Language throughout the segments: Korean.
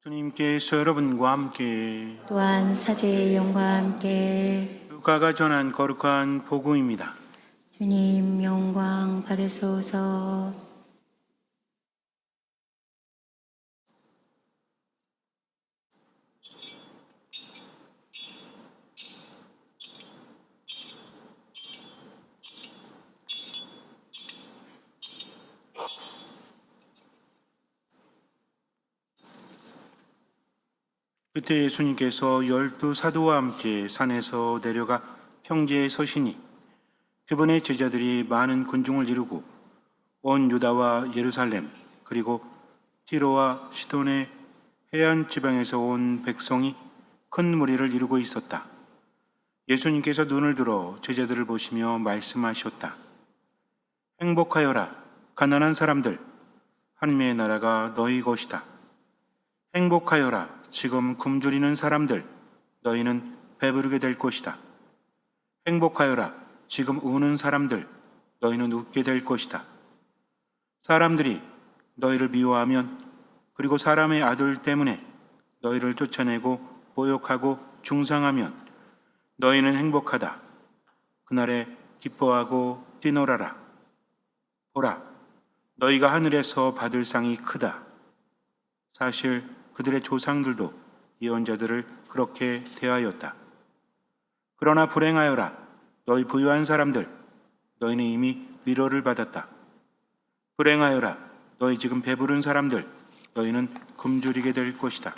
주님께서 여러분과 함께 또한 사제의 영과 함께 루카가 전한 거룩한 복음입니다. 주님 영광 받으소서. 그때 예수님께서 12사도와 함께 산에서 내려가 평지에 서시니 그분의 제자들이 많은 군중을 이루고 온 유다와 예루살렘 그리고 티로와 시돈의 해안 지방에서 온 백성이 큰 무리를 이루고 있었다. 예수님께서 눈을 들어 제자들을 보시며 말씀하셨다. 행복하여라 가난한 사람들, 하나님의 나라가 너희 것이다. 행복하여라 지금 굶주리는 사람들, 너희는 배부르게 될 것이다. 행복하여라 지금 우는 사람들, 너희는 웃게 될 것이다. 사람들이 너희를 미워하면, 그리고 사람의 아들 때문에 너희를 쫓아내고 모욕하고 중상하면 너희는 행복하다. 그날에 기뻐하고 뛰놀아라. 보라, 너희가 하늘에서 받을 상이 크다. 사실 그들의 조상들도 예언자들을 그렇게 대하였다. 그러나 불행하여라 너희 부유한 사람들, 너희는 이미 위로를 받았다. 불행하여라 너희 지금 배부른 사람들, 너희는 굶주리게 될 것이다.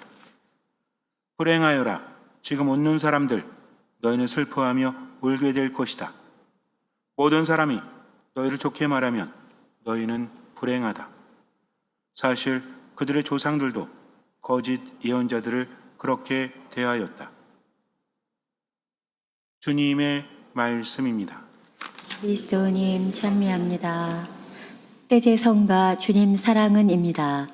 불행하여라 지금 웃는 사람들, 너희는 슬퍼하며 울게 될 것이다. 모든 사람이 너희를 좋게 말하면 너희는 불행하다. 사실 그들의 조상들도 거짓 예언자들을 그렇게 대하였다. 주님의 말씀입니다. 그리스도님 찬미합니다. 때제 성가 주님 사랑은입니다.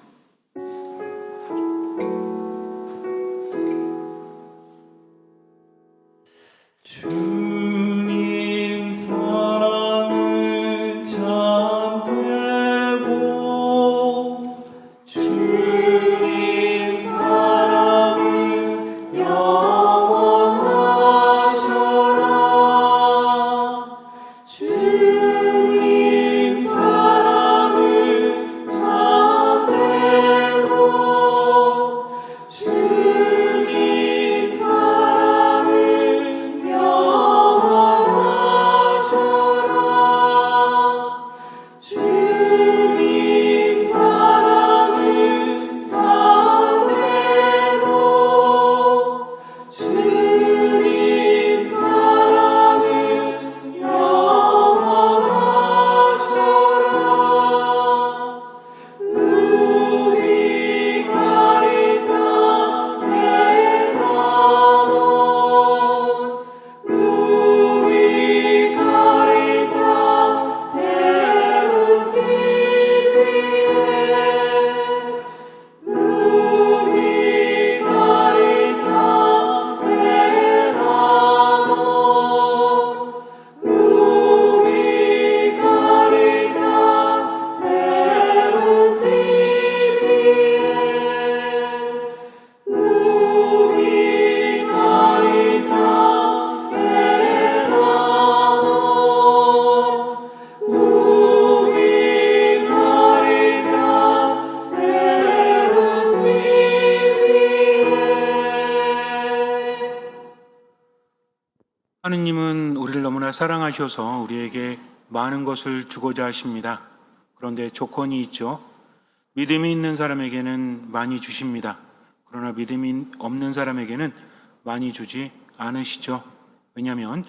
주님 사랑은 참되고 주님 사랑은 영원하셔라. 주님 사랑은 참되고 주님 사랑은 영원하셔라. 주님 사랑은 참되고 주님 사랑은 영원하셔라. 누비 카리타스 세라몬 누비 카리타스 데우스 이비에스 누비 카리타스 세라몬 누비 카리타스 데우스 이비에스 누비 카리타스 세라몬 누비 카리타스 데우스 이비에스. 하느님은 우리를 너무나 사랑하셔서 우리에게 많은 것을 주고자 하십니다. 그런데 조건이 있죠. 믿음이 있는 사람에게는 많이 주십니다. 그러나 믿음이 없는 사람에게는 많이 주지 않으시죠. 왜냐하면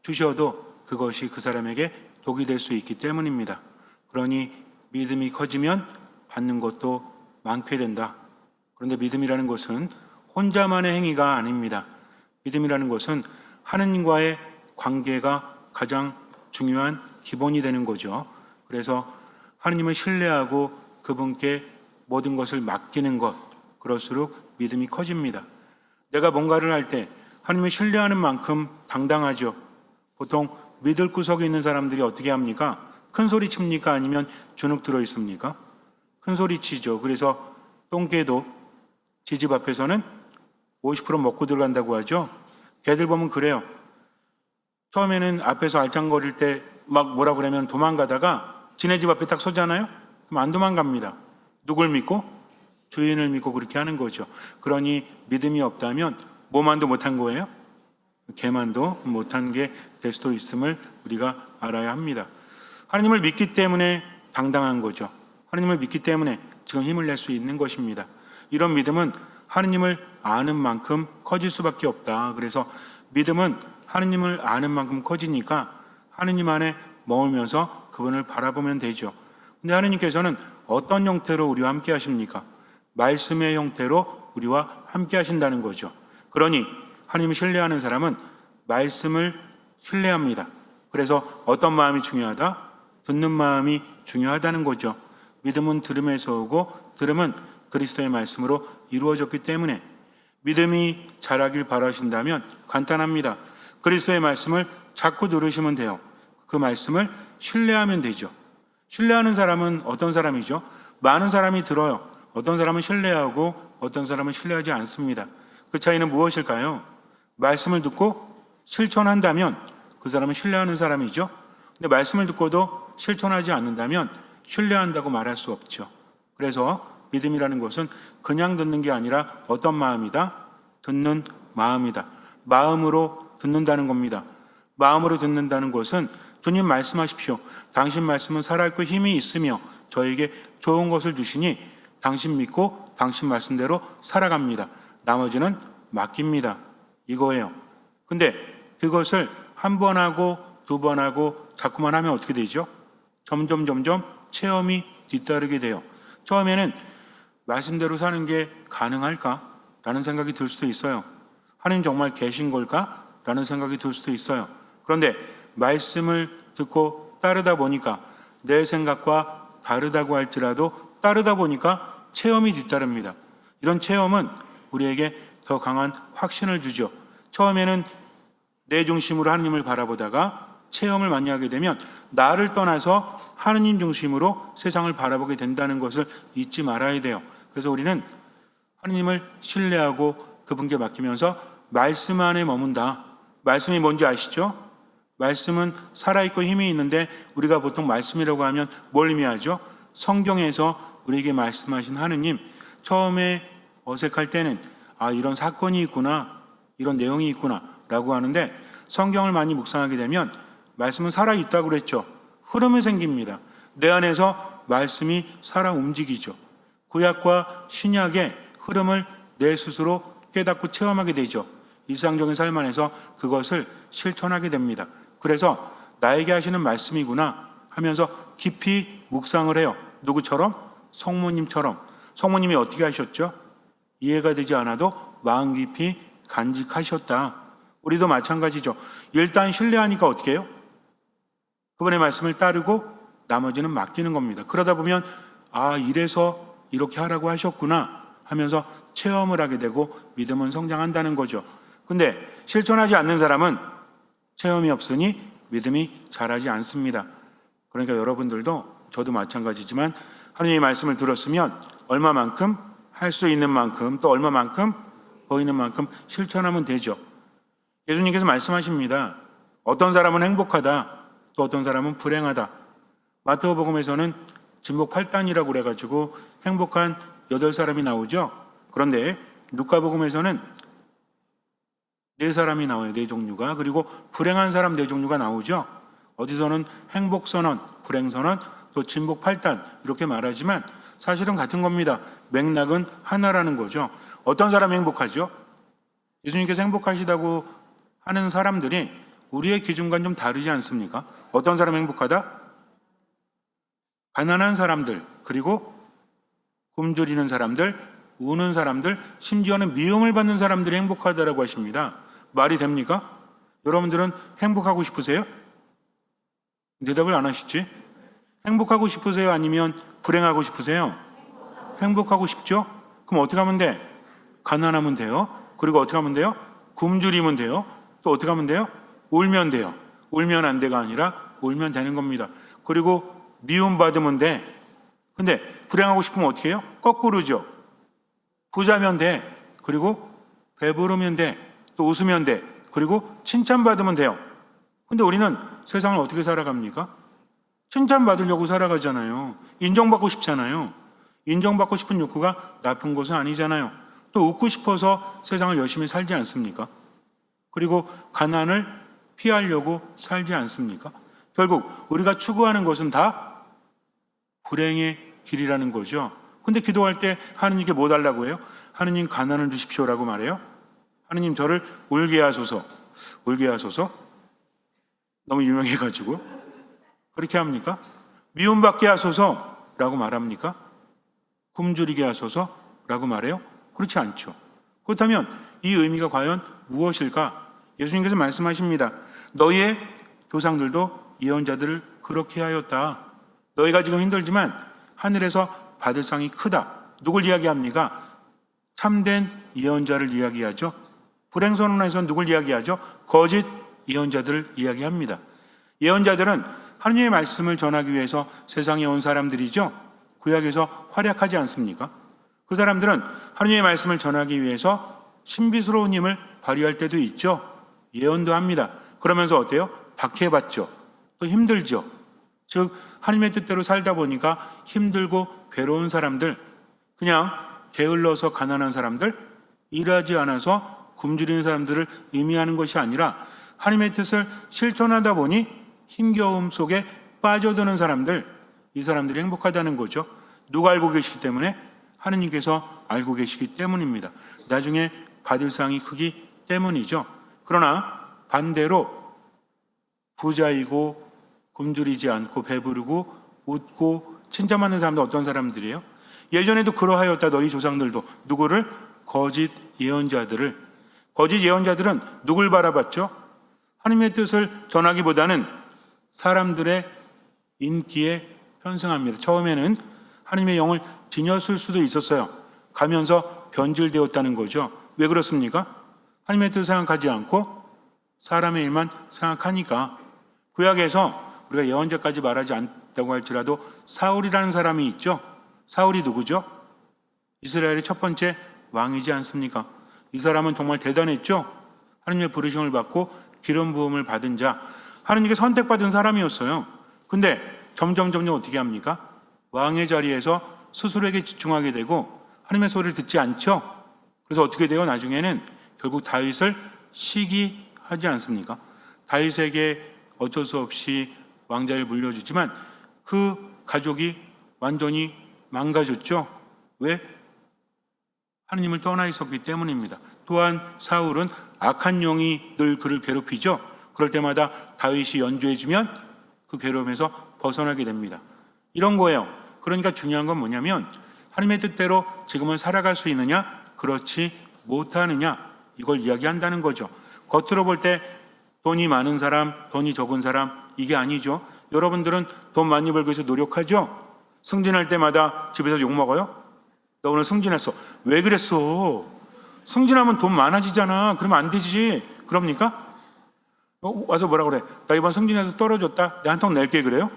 주셔도 그것이 그 사람에게 독이 될 수 있기 때문입니다. 그러니 믿음이 커지면 받는 것도 많게 된다. 그런데 믿음이라는 것은 혼자만의 행위가 아닙니다. 믿음이라는 것은 하느님과의 관계가 가장 중요한 기본이 되는 거죠. 그래서 하느님을 신뢰하고 그분께 모든 것을 맡기는 것, 그럴수록 믿음이 커집니다. 내가 뭔가를 할 때 하느님을 신뢰하는 만큼 당당하죠. 보통 믿을 구석에 있는 사람들이 어떻게 합니까? 큰 소리 칩니까? 아니면 주눅 들어 있습니까? 큰 소리 치죠. 그래서 똥개도 지집 앞에서는 50% 먹고 들어간다고 하죠. 개들 보면 그래요. 처음에는 앞에서 알짱거릴 때 막 뭐라 그러면 도망가다가 지네 집 앞에 딱 서잖아요. 그럼 안 도망갑니다. 누굴 믿고? 주인을 믿고 그렇게 하는 거죠. 그러니 믿음이 없다면 뭐만도 못한 거예요? 개만도 못한 게 될 수도 있음을 우리가 알아야 합니다. 하나님을 믿기 때문에 당당한 거죠. 하나님을 믿기 때문에 지금 힘을 낼 수 있는 것입니다. 이런 믿음은 하나님을 아는 만큼 커질 수밖에 없다. 그래서 믿음은 하나님을 아는 만큼 커지니까 하나님 안에 머물면서 그분을 바라보면 되죠. 근데 하나님께서는 어떤 형태로 우리와 함께 하십니까? 말씀의 형태로 우리와 함께 하신다는 거죠. 그러니 하나님을 신뢰하는 사람은 말씀을 신뢰합니다. 그래서 어떤 마음이 중요하다? 듣는 마음이 중요하다는 거죠. 믿음은 들음에서 오고 들음은 그리스도의 말씀으로 이루어졌기 때문에 믿음이 자라길 바라신다면 간단합니다. 그리스도의 말씀을 자꾸 들으시면 돼요. 그 말씀을 신뢰하면 되죠. 신뢰하는 사람은 어떤 사람이죠? 많은 사람이 들어요. 어떤 사람은 신뢰하고 어떤 사람은 신뢰하지 않습니다. 그 차이는 무엇일까요? 말씀을 듣고 실천한다면 그 사람은 신뢰하는 사람이죠. 근데 말씀을 듣고도 실천하지 않는다면 신뢰한다고 말할 수 없죠. 그래서 믿음이라는 것은 그냥 듣는 게 아니라 어떤 마음이다? 듣는 마음이다. 마음으로 듣는다는 겁니다. 마음으로 듣는다는 것은 주님 말씀하십시오. 당신 말씀은 살아있고 힘이 있으며 저에게 좋은 것을 주시니 당신 믿고 당신 말씀대로 살아갑니다. 나머지는 맡깁니다. 이거예요. 근데 그것을 한 번 하고 두 번 하고 자꾸만 하면 어떻게 되죠? 점점 체험이 뒤따르게 돼요. 처음에는 말씀대로 사는 게 가능할까? 라는 생각이 들 수도 있어요. 하나님 정말 계신 걸까? 라는 생각이 들 수도 있어요. 그런데 말씀을 듣고 따르다 보니까 내 생각과 다르다고 할지라도 따르다 보니까 체험이 뒤따릅니다. 이런 체험은 우리에게 더 강한 확신을 주죠. 처음에는 내 중심으로 하나님을 바라보다가 체험을 많이 하게 되면 나를 떠나서 하느님 중심으로 세상을 바라보게 된다는 것을 잊지 말아야 돼요. 그래서 우리는 하느님을 신뢰하고 그분께 맡기면서 말씀 안에 머문다. 말씀이 뭔지 아시죠? 말씀은 살아있고 힘이 있는데 우리가 보통 말씀이라고 하면 뭘 의미하죠? 성경에서 우리에게 말씀하신 하느님. 처음에 어색할 때는 이런 사건이 있구나, 이런 내용이 있구나 라고 하는데 성경을 많이 묵상하게 되면 말씀은 살아있다고 그랬죠. 흐름이 생깁니다. 내 안에서 말씀이 살아 움직이죠. 구약과 신약의 흐름을 내 스스로 깨닫고 체험하게 되죠. 일상적인 삶 안에서 그것을 실천하게 됩니다. 그래서 나에게 하시는 말씀이구나 하면서 깊이 묵상을 해요. 누구처럼? 성모님처럼. 성모님이 어떻게 하셨죠? 이해가 되지 않아도 마음 깊이 간직하셨다. 우리도 마찬가지죠. 일단 신뢰하니까 어떻게 해요? 그분의 말씀을 따르고 나머지는 맡기는 겁니다. 그러다 보면 이래서 이렇게 하라고 하셨구나 하면서 체험을 하게 되고 믿음은 성장한다는 거죠. 근데 실천하지 않는 사람은 체험이 없으니 믿음이 자라지 않습니다. 그러니까 여러분들도 저도 마찬가지지만 하나님의 말씀을 들었으면 얼마만큼 할 수 있는 만큼 또 얼마만큼 보이는 만큼 실천하면 되죠. 예수님께서 말씀하십니다. 어떤 사람은 행복하다, 또 어떤 사람은 불행하다. 마태복음에서는 진복 8단이라고 그래가지고 행복한 8사람이 나오죠. 그런데 루카복음에서는 4사람이 나와요. 4종류가. 그리고 불행한 사람 4종류가 나오죠. 어디서는 행복선언, 불행선언, 또 진복 8단 이렇게 말하지만 사실은 같은 겁니다. 맥락은 하나라는 거죠. 어떤 사람이 행복하죠? 예수님께서 행복하시다고 하는 사람들이 우리의 기준과는 좀 다르지 않습니까? 어떤 사람이 행복하다? 가난한 사람들, 그리고 굶주리는 사람들, 우는 사람들, 심지어는 미움을 받는 사람들이 행복하다라고 하십니다. 말이 됩니까? 여러분들은 행복하고 싶으세요? 대답을 안 하시지? 행복하고 싶으세요? 아니면 불행하고 싶으세요? 행복하고 싶죠? 그럼 어떻게 하면 돼? 가난하면 돼요. 그리고 어떻게 하면 돼요? 굶주리면 돼요. 또 어떻게 하면 돼요? 울면 돼요. 울면 안 돼가 아니라 울면 되는 겁니다. 그리고 미움 받으면 돼. 근데 불행하고 싶으면 어떻게 해요? 거꾸로죠. 부자면 돼. 그리고 배부르면 돼. 또 웃으면 돼. 그리고 칭찬받으면 돼요. 근데 우리는 세상을 어떻게 살아갑니까? 칭찬받으려고 살아가잖아요. 인정받고 싶잖아요. 인정받고 싶은 욕구가 나쁜 것은 아니잖아요. 또 웃고 싶어서 세상을 열심히 살지 않습니까? 그리고 가난을 피하려고 살지 않습니까? 결국 우리가 추구하는 것은 다 불행의 길이라는 거죠. 근데 기도할 때 하느님께 뭐 달라고 해요? 하느님 가난을 주십시오라고 말해요. 하느님 저를 울게 하소서. 울게 하소서? 너무 유명해가지고 그렇게 합니까? 미움받게 하소서라고 말합니까? 굶주리게 하소서라고 말해요? 그렇지 않죠. 그렇다면 이 의미가 과연 무엇일까? 예수님께서 말씀하십니다. 너희의 조상들도 예언자들을 그렇게 하였다. 너희가 지금 힘들지만 하늘에서 받을 상이 크다. 누굴 이야기합니까? 참된 예언자를 이야기하죠. 불행선언에서는 누굴 이야기하죠? 거짓 예언자들을 이야기합니다. 예언자들은 하느님의 말씀을 전하기 위해서 세상에 온 사람들이죠. 구약에서 활약하지 않습니까? 그 사람들은 하느님의 말씀을 전하기 위해서 신비스러운 힘을 발휘할 때도 있죠. 예언도 합니다. 그러면서 어때요? 박해받죠. 또 힘들죠. 즉 하느님의 뜻대로 살다 보니까 힘들고 괴로운 사람들, 그냥 게을러서 가난한 사람들, 일하지 않아서 굶주리는 사람들을 의미하는 것이 아니라 하느님의 뜻을 실천하다 보니 힘겨움 속에 빠져드는 사람들, 이 사람들이 행복하다는 거죠. 누가 알고 계시기 때문에? 하느님께서 알고 계시기 때문입니다. 나중에 받을 상이 크기 때문이죠. 그러나 반대로 부자이고 굶주리지 않고 배부르고 웃고 칭찬받는 사람들 어떤 사람들이에요? 예전에도 그러하였다 너희 조상들도. 누구를? 거짓 예언자들을. 거짓 예언자들은 누굴 바라봤죠? 하나님의 뜻을 전하기보다는 사람들의 인기에 편승합니다. 처음에는 하나님의 영을 지녔을 수도 있었어요. 가면서 변질되었다는 거죠. 왜 그렇습니까? 하나님의 뜻을 생각하지 않고 사람의 일만 생각하니까. 구약에서 우리가 예언자까지 말하지 않다고 할지라도 사울이라는 사람이 있죠. 사울이 누구죠? 이스라엘의 첫 번째 왕이지 않습니까? 이 사람은 정말 대단했죠. 하나님의 부르심을 받고 기름 부음을 받은 자, 하나님께 선택받은 사람이었어요. 근데 점점 어떻게 합니까? 왕의 자리에서 스스로에게 집중하게 되고 하나님의 소리를 듣지 않죠. 그래서 어떻게 돼요? 나중에는 결국 다윗을 시기하지 않습니까? 다윗에게 어쩔 수 없이 왕자를 물려주지만 그 가족이 완전히 망가졌죠. 왜? 하느님을 떠나 있었기 때문입니다. 또한 사울은 악한 영이 늘 그를 괴롭히죠. 그럴 때마다 다윗이 연주해주면 그 괴로움에서 벗어나게 됩니다. 이런 거예요. 그러니까 중요한 건 뭐냐면 하나님의 뜻대로 지금은 살아갈 수 있느냐, 그렇지 못하느냐, 이걸 이야기한다는 거죠. 겉으로 볼 때 돈이 많은 사람, 돈이 적은 사람, 이게 아니죠. 여러분들은 돈 많이 벌기 위해서 노력하죠. 승진할 때마다 집에서 욕먹어요? 나 오늘 승진했어. 왜 그랬어? 승진하면 돈 많아지잖아. 그러면 안 되지. 그럽니까? 와서 뭐라 그래? 나 이번 승진해서 떨어졌다. 내 한 턱 낼게 그래요?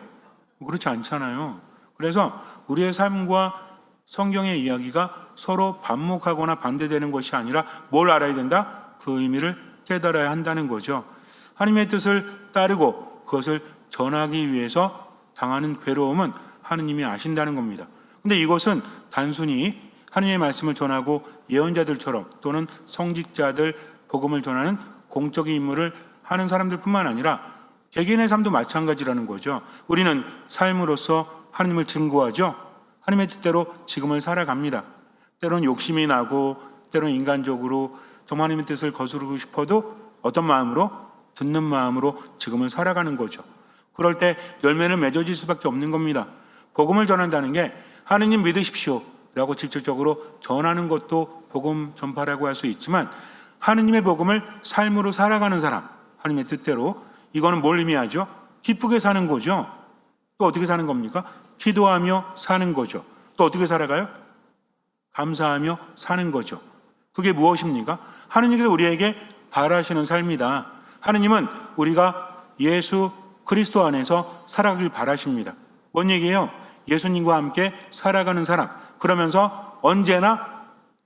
그렇지 않잖아요. 그래서 우리의 삶과 성경의 이야기가 서로 반목하거나 반대되는 것이 아니라 뭘 알아야 된다? 그 의미를 깨달아야 한다는 거죠. 하나님의 뜻을 따르고 그것을 전하기 위해서 당하는 괴로움은 하느님이 아신다는 겁니다. 근데 이것은 단순히 하나님의 말씀을 전하고 예언자들처럼 또는 성직자들 복음을 전하는 공적인 임무를 하는 사람들뿐만 아니라 개개인의 삶도 마찬가지라는 거죠. 우리는 삶으로서 하나님을 증거하죠. 하나님의 뜻대로 지금을 살아갑니다. 때로는 욕심이 나고 때로는 인간적으로 정말 하나님의 뜻을 거스르고 싶어도 어떤 마음으로? 듣는 마음으로 지금을 살아가는 거죠. 그럴 때 열매는 맺어질 수밖에 없는 겁니다. 복음을 전한다는 게 하느님 믿으십시오 라고 직접적으로 전하는 것도 복음 전파라고 할 수 있지만 하느님의 복음을 삶으로 살아가는 사람, 하느님의 뜻대로, 이거는 뭘 의미하죠? 기쁘게 사는 거죠. 또 어떻게 사는 겁니까? 기도하며 사는 거죠. 또 어떻게 살아가요? 감사하며 사는 거죠. 그게 무엇입니까? 하느님께서 우리에게 바라시는 삶이다. 하느님은 우리가 예수 그리스도 안에서 살아가길 바라십니다. 뭔 얘기예요? 예수님과 함께 살아가는 사람. 그러면서 언제나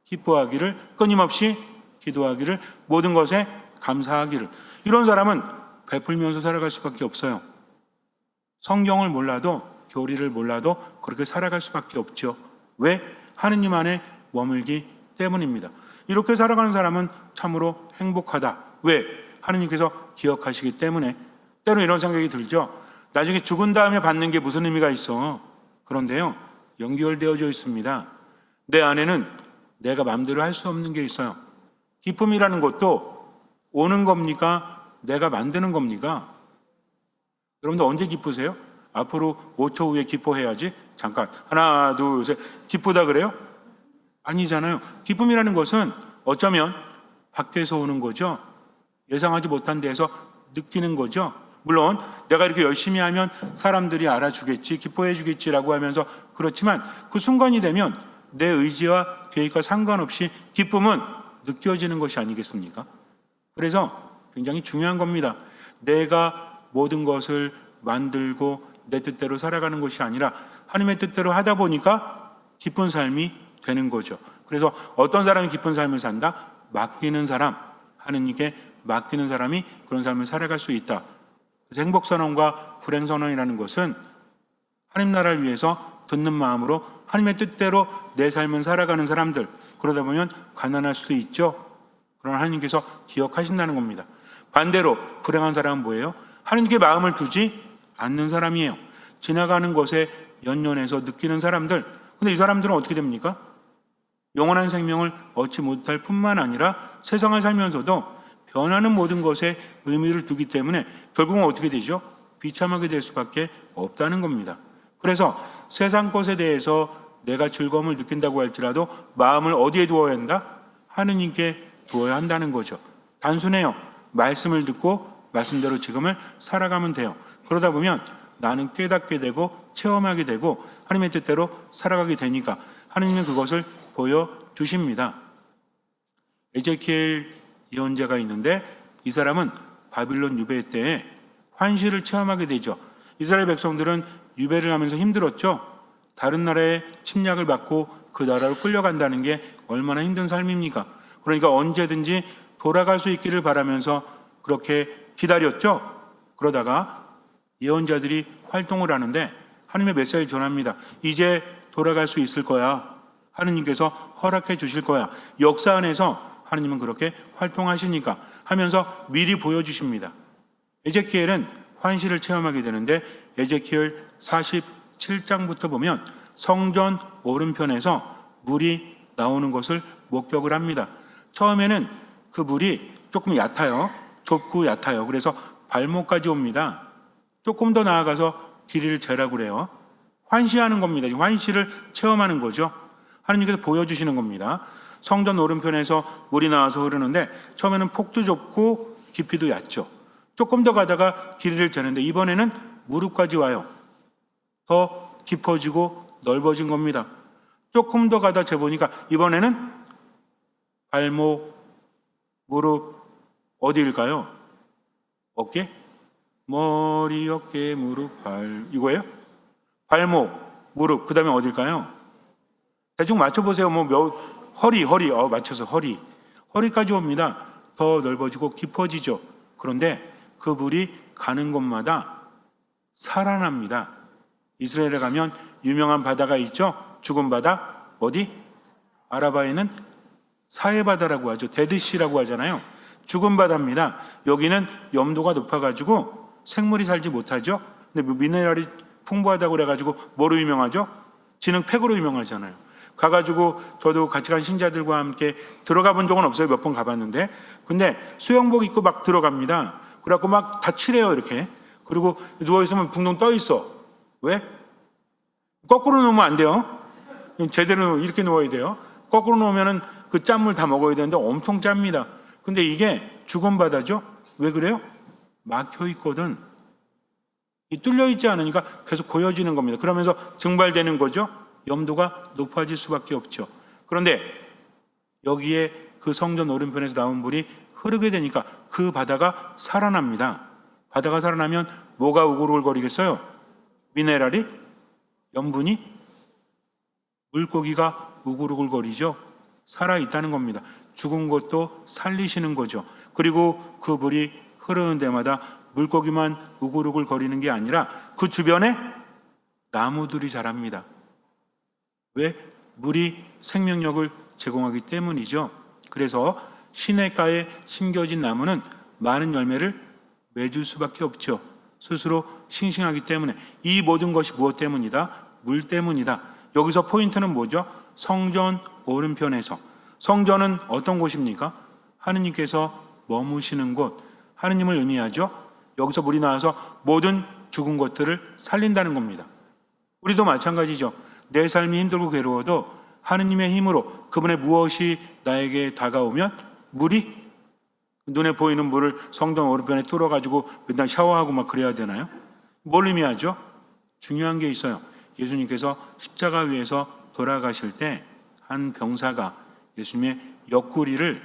기뻐하기를, 끊임없이 기도하기를, 모든 것에 감사하기를. 이런 사람은 베풀면서 살아갈 수밖에 없어요. 성경을 몰라도, 교리를 몰라도 그렇게 살아갈 수밖에 없죠. 왜? 하느님 안에 머물기 때문입니다. 이렇게 살아가는 사람은 참으로 행복하다. 왜? 하느님께서 기억하시기 때문에. 때로 이런 생각이 들죠. 나중에 죽은 다음에 받는 게 무슨 의미가 있어? 그런데요, 연결되어져 있습니다. 내 안에는 내가 마음대로 할 수 없는 게 있어요. 기쁨이라는 것도 오는 겁니까? 내가 만드는 겁니까? 여러분들 언제 기쁘세요? 앞으로 5초 후에 기뻐해야지. 잠깐, 하나, 둘, 셋. 기쁘다 그래요? 아니잖아요. 기쁨이라는 것은 어쩌면 밖에서 오는 거죠. 예상하지 못한 데에서 느끼는 거죠. 물론 내가 이렇게 열심히 하면 사람들이 알아주겠지, 기뻐해 주겠지라고 하면서, 그렇지만 그 순간이 되면 내 의지와 계획과 상관없이 기쁨은 느껴지는 것이 아니겠습니까? 그래서 굉장히 중요한 겁니다. 내가 모든 것을 만들고 내 뜻대로 살아가는 것이 아니라 하나님의 뜻대로 하다 보니까 기쁜 삶이 되는 거죠. 그래서 어떤 사람이 기쁜 삶을 산다? 맡기는 사람, 하느님께 맡기는 사람이 그런 삶을 살아갈 수 있다. 그래서 행복선언과 불행선언이라는 것은 하나님 나라를 위해서 듣는 마음으로 하나님의 뜻대로 내 삶을 살아가는 사람들, 그러다 보면 가난할 수도 있죠. 그러나 하나님께서 기억하신다는 겁니다. 반대로 불행한 사람은 뭐예요? 하나님께 마음을 두지 않는 사람이에요. 지나가는 것에 연연해서 느끼는 사람들. 근데 이 사람들은 어떻게 됩니까? 영원한 생명을 얻지 못할 뿐만 아니라 세상을 살면서도 변하는 모든 것에 의미를 두기 때문에 결국은 어떻게 되죠? 비참하게 될 수밖에 없다는 겁니다. 그래서 세상 것에 대해서 내가 즐거움을 느낀다고 할지라도 마음을 어디에 두어야 한다? 하느님께 두어야 한다는 거죠. 단순해요. 말씀을 듣고 말씀대로 지금을 살아가면 돼요. 그러다 보면 나는 깨닫게 되고 체험하게 되고 하나님의 뜻대로 살아가게 되니까 하나님은 그것을 보여주십니다. 에제키엘 예언자가 있는데 이 사람은 바빌론 유배 때에 환시를 체험하게 되죠. 이스라엘 백성들은 유배를 하면서 힘들었죠. 다른 나라의 침략을 받고 그 나라로 끌려간다는 게 얼마나 힘든 삶입니까? 그러니까 언제든지 돌아갈 수 있기를 바라면서 그렇게 기다렸죠. 그러다가 예언자들이 활동을 하는데 하나님의 메시지를 전합니다. 이제 돌아갈 수 있을 거야. 하느님께서 허락해 주실 거야. 역사 안에서 하느님은 그렇게 활동하시니까 하면서 미리 보여주십니다. 에제키엘은 환시를 체험하게 되는데 에제키엘 47장부터 보면 성전 오른편에서 물이 나오는 것을 목격을 합니다. 처음에는 그 물이 조금 얕아요. 좁고 얕아요. 그래서 발목까지 옵니다. 조금 더 나아가서 길이를 재라고 그래요. 환시하는 겁니다. 환시를 체험하는 거죠. 하나님께서 보여주시는 겁니다. 성전 오른편에서 물이 나와서 흐르는데 처음에는 폭도 좁고 깊이도 얕죠. 조금 더 가다가 길이를 재는데 이번에는 무릎까지 와요. 더 깊어지고 넓어진 겁니다. 조금 더 가다 재보니까 이번에는 발목, 무릎, 어디일까요? 어깨? 머리, 어깨, 무릎, 발, 이거예요? 발목, 무릎, 그 다음에 어딜까요? 대충 맞춰보세요. 허리, 맞춰서 허리까지 옵니다. 더 넓어지고 깊어지죠. 그런데 그 물이 가는 곳마다 살아납니다. 이스라엘에 가면 유명한 바다가 있죠. 죽은 바다, 어디? 아라바에는 사해바다라고 하죠. 데드시라고 하잖아요. 죽은 바다입니다. 여기는 염도가 높아가지고 생물이 살지 못하죠. 근데 미네랄이 풍부하다고 그래가지고 뭐로 유명하죠? 진흙팩으로 유명하잖아요. 가가지고 저도 같이 간 신자들과 함께 들어가 본 적은 없어요. 몇 번 가봤는데. 근데 수영복 입고 막 들어갑니다. 그래갖고 막 다 칠해요, 이렇게. 그리고 누워있으면 붕둥 떠있어. 왜? 거꾸로 놓으면 안 돼요. 제대로 이렇게 누워야 돼요. 거꾸로 놓으면은 그 짠물 다 먹어야 되는데 엄청 짭니다. 근데 이게 죽은 바다죠? 왜 그래요? 막혀 있거든. 뚫려 있지 않으니까 계속 고여지는 겁니다. 그러면서 증발되는 거죠. 염도가 높아질 수밖에 없죠. 그런데 여기에 그 성전 오른편에서 나온 물이 흐르게 되니까 그 바다가 살아납니다. 바다가 살아나면 뭐가 우글우글거리겠어요? 미네랄이? 염분이? 물고기가 우글우글거리죠. 살아 있다는 겁니다. 죽은 것도 살리시는 거죠. 그리고 그 물이 흐르는 데마다 물고기만 우글우글 거리는 게 아니라 그 주변에 나무들이 자랍니다. 왜? 물이 생명력을 제공하기 때문이죠. 그래서 시냇가에 심겨진 나무는 많은 열매를 맺을 수밖에 없죠. 스스로 싱싱하기 때문에. 이 모든 것이 무엇 때문이다? 물 때문이다. 여기서 포인트는 뭐죠? 성전 오른편에서. 성전은 어떤 곳입니까? 하느님께서 머무시는 곳, 하느님을 의미하죠. 여기서 물이 나와서 모든 죽은 것들을 살린다는 겁니다. 우리도 마찬가지죠. 내 삶이 힘들고 괴로워도 하느님의 힘으로 그분의 무엇이 나에게 다가오면 물이, 눈에 보이는 물을 성전 오른편에 뚫어가지고 맨날 샤워하고 막 그래야 되나요? 뭘 의미하죠? 중요한 게 있어요. 예수님께서 십자가 위에서 돌아가실 때 한 병사가 예수님의 옆구리를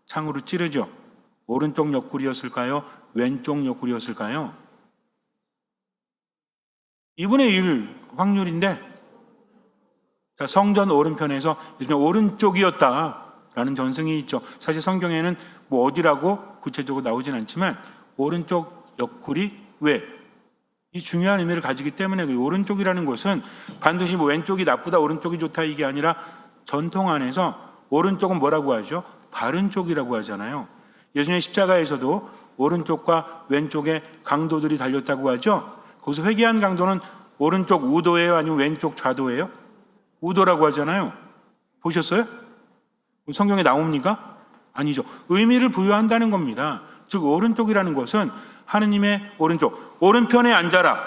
창으로 찌르죠. 오른쪽 옆구리였을까요? 왼쪽 옆구리였을까요? 2분의 1 확률인데, 성전 오른편에서 예수님의 오른쪽이었다라는 전승이 있죠. 사실 성경에는 뭐 어디라고 구체적으로 나오진 않지만 오른쪽 옆구리, 왜? 이 중요한 의미를 가지기 때문에 그 오른쪽이라는 것은 반드시 뭐 왼쪽이 나쁘다, 오른쪽이 좋다 이게 아니라 전통 안에서 오른쪽은 뭐라고 하죠? 바른 쪽이라고 하잖아요. 예수님의 십자가에서도 오른쪽과 왼쪽에 강도들이 달렸다고 하죠. 거기서 회개한 강도는 오른쪽 우도예요? 아니면 왼쪽 좌도예요? 우도라고 하잖아요. 보셨어요? 성경에 나옵니까? 아니죠. 의미를 부여한다는 겁니다. 즉 오른쪽이라는 것은 하느님의 오른쪽, 오른편에 앉아라.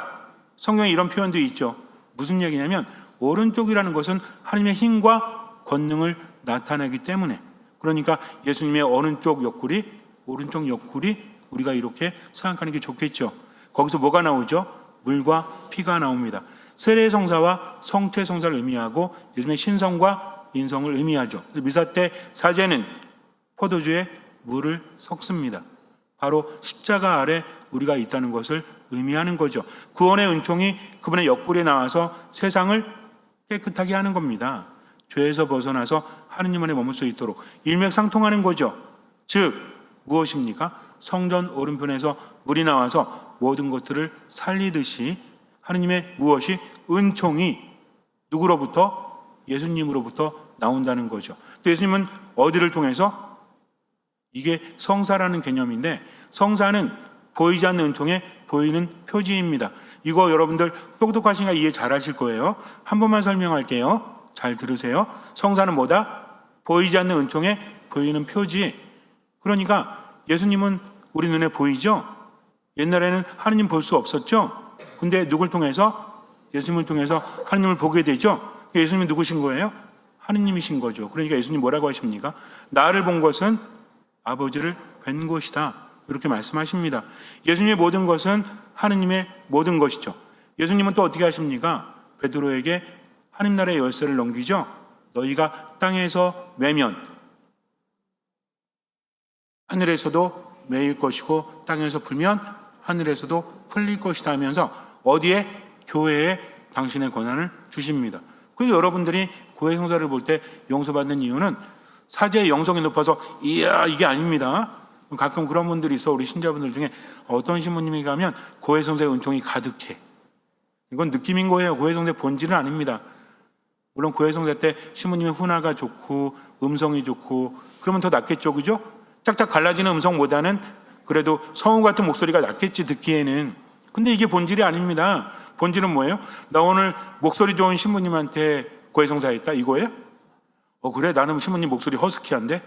성경에 이런 표현도 있죠. 무슨 얘기냐면 오른쪽이라는 것은 하느님의 힘과 권능을 나타내기 때문에, 그러니까 예수님의 오른쪽 옆구리, 오른쪽 옆구리, 우리가 이렇게 생각하는 게 좋겠죠. 거기서 뭐가 나오죠? 물과 피가 나옵니다. 세례성사와 성태성사를 의미하고 예수님의 신성과 인성을 의미하죠. 미사 때 사제는 포도주에 물을 섞습니다. 바로 십자가 아래 우리가 있다는 것을 의미하는 거죠. 구원의 은총이 그분의 옆구리에 나와서 세상을 깨끗하게 하는 겁니다. 죄에서 벗어나서 하느님 안에 머물 수 있도록 일맥상통하는 거죠. 즉 무엇입니까? 성전 오른편에서 물이 나와서 모든 것들을 살리듯이 하느님의 무엇이? 은총이 누구로부터? 예수님으로부터 나온다는 거죠. 또 예수님은 어디를 통해서? 이게 성사라는 개념인데, 성사는 보이지 않는 은총의 보이는 표지입니다. 이거 여러분들 똑똑하시니까 이해 잘 하실 거예요. 한 번만 설명할게요. 잘 들으세요. 성사는 뭐다? 보이지 않는 은총의 보이는 표지. 그러니까 예수님은 우리 눈에 보이죠? 옛날에는 하느님 볼 수 없었죠? 근데 누굴 통해서? 예수님을 통해서 하느님을 보게 되죠? 예수님이 누구신 거예요? 하느님이신 거죠. 그러니까 예수님 뭐라고 하십니까? 나를 본 것은 아버지를 뵌 것이다. 이렇게 말씀하십니다. 예수님의 모든 것은 하느님의 모든 것이죠. 예수님은 또 어떻게 하십니까? 베드로에게 하느님 나라의 열쇠를 넘기죠. 너희가 땅에서 매면 하늘에서도 매일 것이고 땅에서 풀면 하늘에서도 풀릴 것이다 하면서 어디에? 교회에 당신의 권한을 주십니다. 그래서 여러분들이 고해 성사를 볼 때 용서받는 이유는 사제의 영성이 높아서 이야 이게 아닙니다. 가끔 그런 분들이 있어. 우리 신자분들 중에 어떤 신부님이 가면 고해 성사의 은총이 가득해. 이건 느낌인 거예요. 고해 성사의 본질은 아닙니다. 물론 고해 성사 때 신부님의 훈화가 좋고 음성이 좋고 그러면 더 낫겠죠, 그죠? 짝짝 갈라지는 음성보다는 그래도 성우 같은 목소리가 낫겠지, 듣기에는. 근데 이게 본질이 아닙니다. 본질은 뭐예요? 나 오늘 목소리 좋은 신부님한테 고해 성사했다 이거예요? 그래? 나는 신부님 목소리 허스키한데?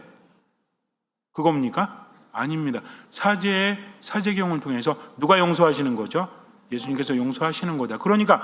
그겁니까? 아닙니다. 사제경을 통해서 누가 용서하시는 거죠? 예수님께서 용서하시는 거다. 그러니까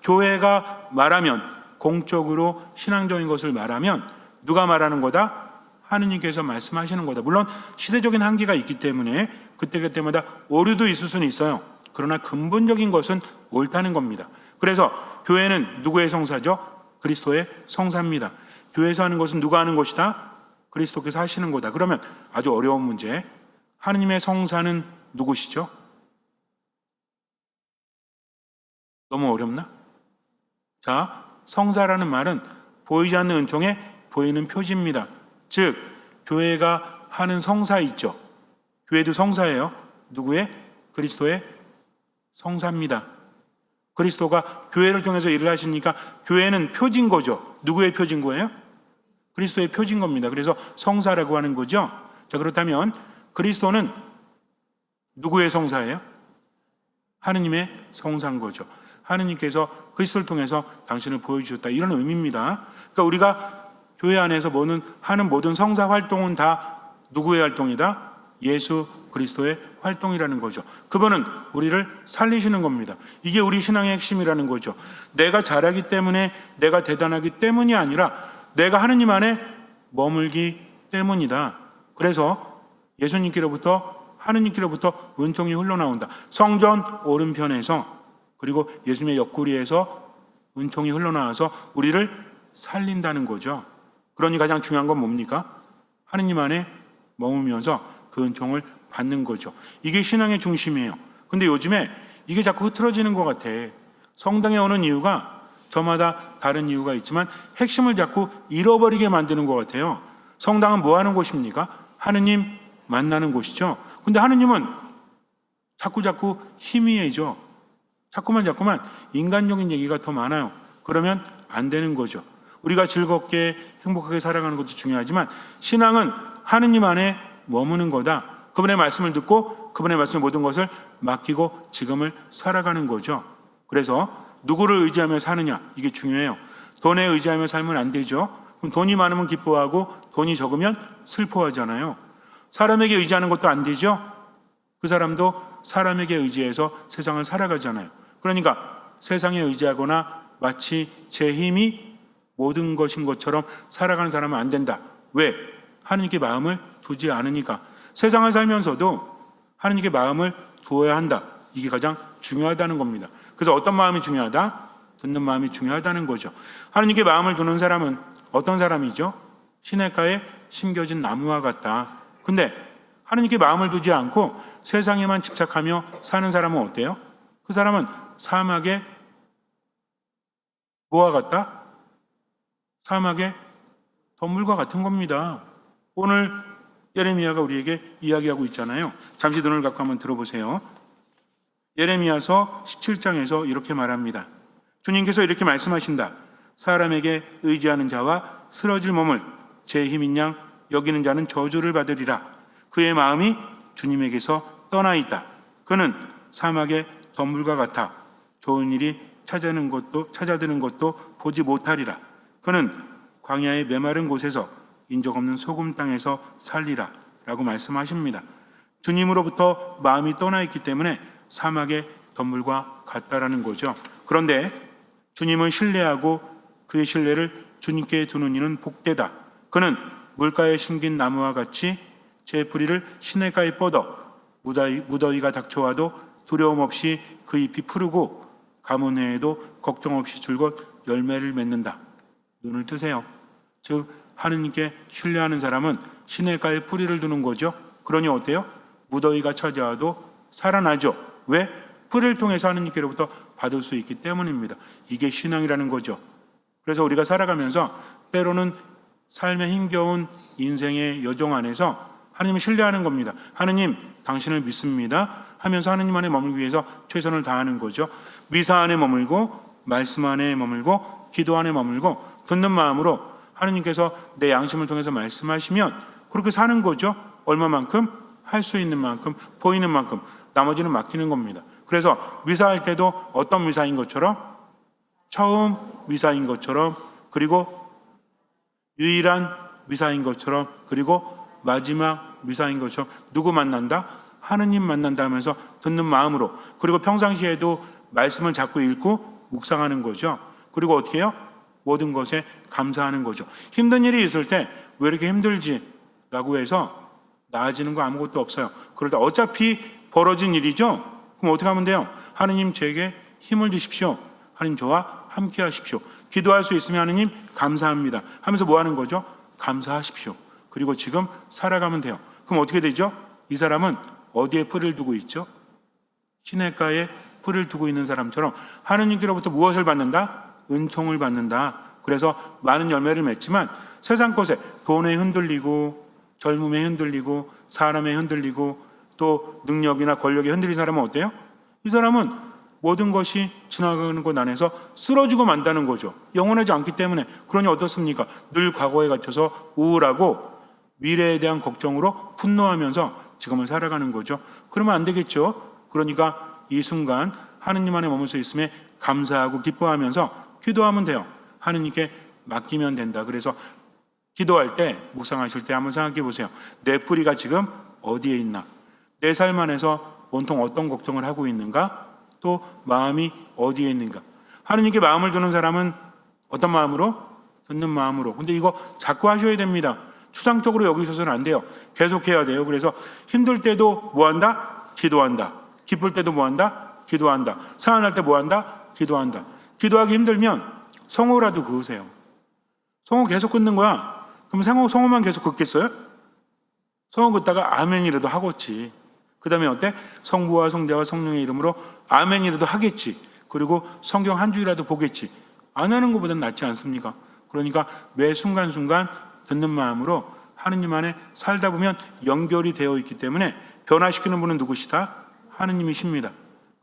교회가 말하면, 공적으로 신앙적인 것을 말하면 누가 말하는 거다? 하느님께서 말씀하시는 거다. 물론 시대적인 한계가 있기 때문에 그때그때마다 오류도 있을 수는 있어요. 그러나 근본적인 것은 옳다는 겁니다. 그래서 교회는 누구의 성사죠? 그리스도의 성사입니다. 교회에서 하는 것은 누가 하는 것이다? 그리스도께서 하시는 거다. 그러면 아주 어려운 문제, 하느님의 성사는 누구시죠? 너무 어렵나? 자, 성사라는 말은 보이지 않는 은총에 보이는 표지입니다. 즉 교회가 하는 성사 있죠. 교회도 성사예요. 누구의? 그리스도의 성사입니다. 그리스도가 교회를 통해서 일을 하시니까 교회는 표진 거죠. 누구의 표진 거예요? 그리스도의 표진 겁니다. 그래서 성사라고 하는 거죠. 자, 그렇다면 그리스도는 누구의 성사예요? 하느님의 성사인 거죠. 하느님께서 그리스도를 통해서 당신을 보여주셨다, 이런 의미입니다. 그러니까 우리가 교회 안에서 하는 모든 성사 활동은 다 누구의 활동이다? 예수 그리스도의 활동이라는 거죠. 그분은 우리를 살리시는 겁니다. 이게 우리 신앙의 핵심이라는 거죠. 내가 잘하기 때문에, 내가 대단하기 때문이 아니라 내가 하느님 안에 머물기 때문이다. 그래서 하느님께로부터 은총이 흘러나온다. 성전 오른편에서, 그리고 예수님의 옆구리에서 은총이 흘러나와서 우리를 살린다는 거죠. 그러니 가장 중요한 건 뭡니까? 하느님 안에 머무면서 그 은총을 받는 거죠. 이게 신앙의 중심이에요. 근데 요즘에 이게 자꾸 흐트러지는 것 같아. 성당에 오는 이유가 저마다 다른 이유가 있지만 핵심을 자꾸 잃어버리게 만드는 것 같아요. 성당은 뭐 하는 곳입니까? 하느님 만나는 곳이죠. 근데 하느님은 자꾸 희미해져. 자꾸만 인간적인 얘기가 더 많아요. 그러면 안 되는 거죠. 우리가 즐겁게 행복하게 살아가는 것도 중요하지만 신앙은 하느님 안에 머무는 거다. 그분의 말씀을 듣고 그분의 말씀의 모든 것을 맡기고 지금을 살아가는 거죠. 그래서 누구를 의지하며 사느냐, 이게 중요해요. 돈에 의지하며 살면 안 되죠. 그럼 돈이 많으면 기뻐하고 돈이 적으면 슬퍼하잖아요. 사람에게 의지하는 것도 안 되죠. 그 사람도 사람에게 의지해서 세상을 살아가잖아요. 그러니까 세상에 의지하거나 마치 제 힘이 모든 것인 것처럼 살아가는 사람은 안 된다. 왜? 하느님께 마음을 두지 않으니까. 세상을 살면서도 하느님께 마음을 두어야 한다. 이게 가장 중요하다는 겁니다. 그래서 어떤 마음이 중요하다? 듣는 마음이 중요하다는 거죠. 하느님께 마음을 두는 사람은 어떤 사람이죠? 시냇가에 심겨진 나무와 같다. 근데 하느님께 마음을 두지 않고 세상에만 집착하며 사는 사람은 어때요? 그 사람은 사막의 뭐와 같다? 사막의 덤불과 같은 겁니다. 오늘 예레미야가 우리에게 이야기하고 있잖아요. 잠시 눈을 감고 한번 들어보세요. 예레미야서 17장에서 이렇게 말합니다. 주님께서 이렇게 말씀하신다. 사람에게 의지하는 자와 쓰러질 몸을 제 힘인 양 여기는 자는 저주를 받으리라. 그의 마음이 주님에게서 떠나 있다. 그는 사막의 덤불과 같아 좋은 일이 찾아드는 것도 보지 못하리라. 그는 광야의 메마른 곳에서 인적 없는 소금 땅에서 살리라 라고 말씀하십니다. 주님으로부터 마음이 떠나 있기 때문에 사막의 덤불과 같다라는 거죠. 그런데 주님을 신뢰하고 그의 신뢰를 주님께 두는 이는 복되다. 그는 물가에 심긴 나무와 같이 제 뿌리를 시냇가에 뻗어 무더위가 닥쳐와도 두려움 없이 그 잎이 푸르고 가뭄 해에도 걱정 없이 줄곧 열매를 맺는다. 눈을 뜨세요. 즉 하느님께 신뢰하는 사람은 시냇가에 뿌리를 두는 거죠. 그러니 어때요? 무더위가 찾아와도 살아나죠. 왜? 뿌리를 통해서 하느님께로부터 받을 수 있기 때문입니다. 이게 신앙이라는 거죠. 그래서 우리가 살아가면서 때로는 삶의 힘겨운 인생의 여정 안에서 하느님을 신뢰하는 겁니다. 하느님, 당신을 믿습니다 하면서 하느님 안에 머물기 위해서 최선을 다하는 거죠. 미사 안에 머물고 말씀 안에 머물고 기도 안에 머물고 듣는 마음으로 하느님께서 내 양심을 통해서 말씀하시면 그렇게 사는 거죠. 얼마만큼? 할 수 있는 만큼, 보이는 만큼, 나머지는 맡기는 겁니다. 그래서 미사할 때도 어떤 미사인 것처럼, 처음 미사인 것처럼, 그리고 유일한 미사인 것처럼, 그리고 마지막 미사인 것처럼 누구 만난다? 하느님 만난다 하면서 듣는 마음으로, 그리고 평상시에도 말씀을 자꾸 읽고 묵상하는 거죠. 그리고 어떻게 해요? 모든 것에 감사하는 거죠. 힘든 일이 있을 때 왜 이렇게 힘들지? 라고 해서 나아지는 거 아무것도 없어요. 그럴 때 어차피 벌어진 일이죠. 그럼 어떻게 하면 돼요? 하느님 제게 힘을 주십시오. 하느님 저와 함께 하십시오. 기도할 수 있으면 하느님 감사합니다 하면서 뭐 하는 거죠? 감사하십시오. 그리고 지금 살아가면 돼요. 그럼 어떻게 되죠? 이 사람은 어디에 뿌리를 두고 있죠? 시냇가에 뿌리를 두고 있는 사람처럼 하느님께로부터 무엇을 받는다? 은총을 받는다. 그래서 많은 열매를 맺지만 세상 것에 돈에 흔들리고 젊음에 흔들리고 사람에 흔들리고 또 능력이나 권력에 흔들린 사람은 어때요? 이 사람은 모든 것이 지나가는 것 안에서 쓰러지고 만다는 거죠. 영원하지 않기 때문에. 그러니 어떻습니까? 늘 과거에 갇혀서 우울하고 미래에 대한 걱정으로 분노하면서 지금을 살아가는 거죠. 그러면 안 되겠죠. 그러니까 이 순간 하느님 안에 머물러 있음에 감사하고 기뻐하면서 기도하면 돼요. 하느님께 맡기면 된다. 그래서 기도할 때, 묵상하실 때 한번 생각해 보세요. 내 뿌리가 지금 어디에 있나? 내 삶 안에서 온통 어떤 걱정을 하고 있는가? 또 마음이 어디에 있는가? 하느님께 마음을 두는 사람은 어떤 마음으로? 듣는 마음으로. 근데 이거 자꾸 하셔야 됩니다. 추상적으로 여기 있어서는 안 돼요. 계속해야 돼요. 그래서 힘들 때도 뭐 한다? 기도한다. 기쁠 때도 뭐 한다? 기도한다. 사안할 때 뭐 한다? 기도한다. 기도하기 힘들면 성호라도 그으세요. 성호 계속 긋는 거야. 그럼 성호만 계속 긋겠어요? 성호 긋다가 아멘이라도 하겠지. 그 다음에 어때? 성부와 성자와 성령의 이름으로 아멘이라도 하겠지. 그리고 성경 한 주이라도 보겠지. 안 하는 것보다는 낫지 않습니까? 그러니까 매 순간순간 듣는 마음으로 하느님 안에 살다 보면 연결이 되어 있기 때문에 변화시키는 분은 누구시다? 하느님이십니다.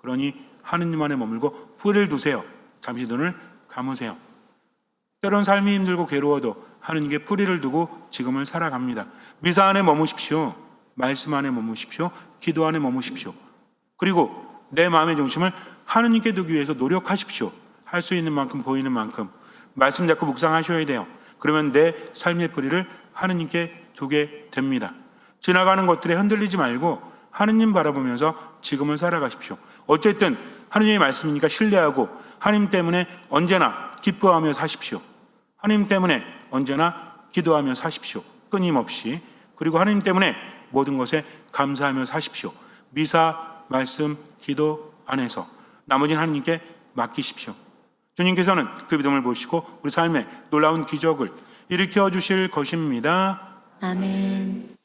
그러니 하느님 안에 머물고 뿌리를 두세요. 잠시 눈을 감으세요. 때론 삶이 힘들고 괴로워도 하느님께 뿌리를 두고 지금을 살아갑니다. 미사 안에 머무십시오. 말씀 안에 머무십시오. 기도 안에 머무십시오. 그리고 내 마음의 중심을 하느님께 두기 위해서 노력하십시오. 할 수 있는 만큼 보이는 만큼 말씀 잡고 묵상하셔야 돼요. 그러면 내 삶의 뿌리를 하느님께 두게 됩니다. 지나가는 것들에 흔들리지 말고 하느님 바라보면서 지금을 살아가십시오. 어쨌든 하느님의 말씀이니까 신뢰하고 하느님 때문에 언제나 기뻐하며 사십시오. 하느님 때문에 언제나 기도하며 사십시오. 끊임없이. 그리고 하느님 때문에 모든 것에 감사하며 사십시오. 미사, 말씀, 기도 안에서 나머지는 하느님께 맡기십시오. 주님께서는 그 믿음을 보시고 우리 삶에 놀라운 기적을 일으켜 주실 것입니다. 아멘.